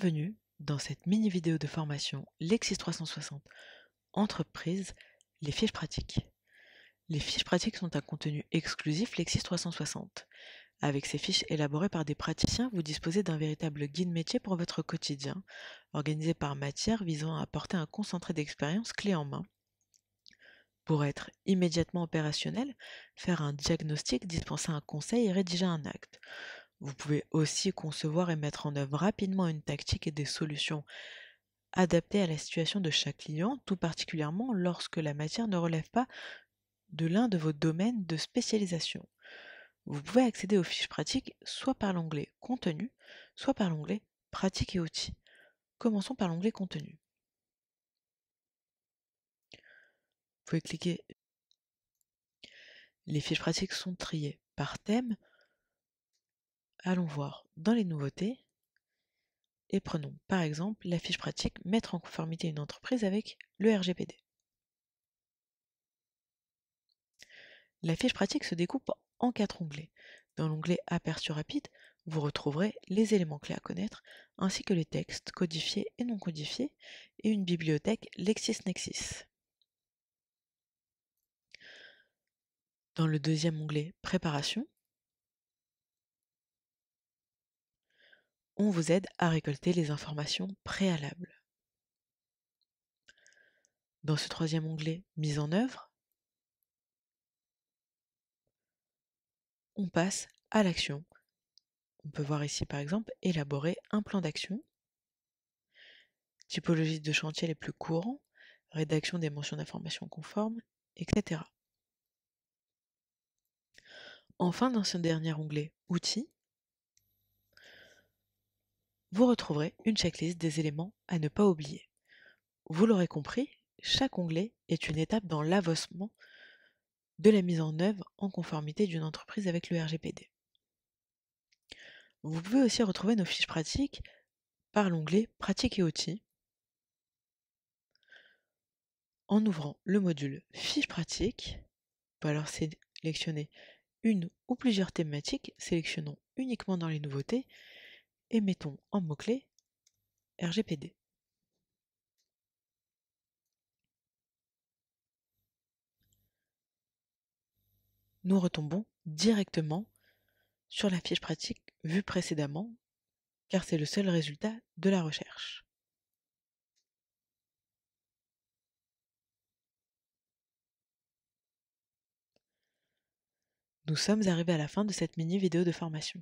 Bienvenue dans cette mini vidéo de formation Lexis 360 Entreprise, les fiches pratiques. Les fiches pratiques sont un contenu exclusif Lexis 360. Avec ces fiches élaborées par des praticiens, vous disposez d'un véritable guide métier pour votre quotidien, organisé par matière visant à apporter un concentré d'expérience clé en main. Pour être immédiatement opérationnel, faire un diagnostic, dispenser un conseil et rédiger un acte. Vous pouvez aussi concevoir et mettre en œuvre rapidement une tactique et des solutions adaptées à la situation de chaque client, tout particulièrement lorsque la matière ne relève pas de l'un de vos domaines de spécialisation. Vous pouvez accéder aux fiches pratiques soit par l'onglet Contenu, soit par l'onglet Pratiques et outils. Commençons par l'onglet Contenu. Vous pouvez cliquer. Les fiches pratiques sont triées par thème. Allons voir dans les nouveautés et prenons par exemple la fiche pratique Mettre en conformité une entreprise avec le RGPD. La fiche pratique se découpe en 4 onglets. Dans l'onglet Aperçu rapide, vous retrouverez les éléments clés à connaître, ainsi que les textes codifiés et non codifiés, et une bibliothèque LexisNexis. Dans le deuxième onglet Préparation, on vous aide à récolter les informations préalables. Dans ce troisième onglet Mise en œuvre, on passe à l'action. On peut voir ici par exemple élaborer un plan d'action, typologie de chantier les plus courants, rédaction des mentions d'information conformes, etc. Enfin, dans ce dernier onglet Outils, vous retrouverez une checklist des éléments à ne pas oublier. Vous l'aurez compris, chaque onglet est une étape dans l'avancement de la mise en œuvre en conformité d'une entreprise avec le RGPD. Vous pouvez aussi retrouver nos fiches pratiques par l'onglet Pratiques et outils en ouvrant le module Fiches pratiques. On peut alors sélectionner une ou plusieurs thématiques, sélectionnons uniquement dans les nouveautés et mettons en mot-clé RGPD. Nous retombons directement sur la fiche pratique vue précédemment, car c'est le seul résultat de la recherche. Nous sommes arrivés à la fin de cette mini vidéo de formation.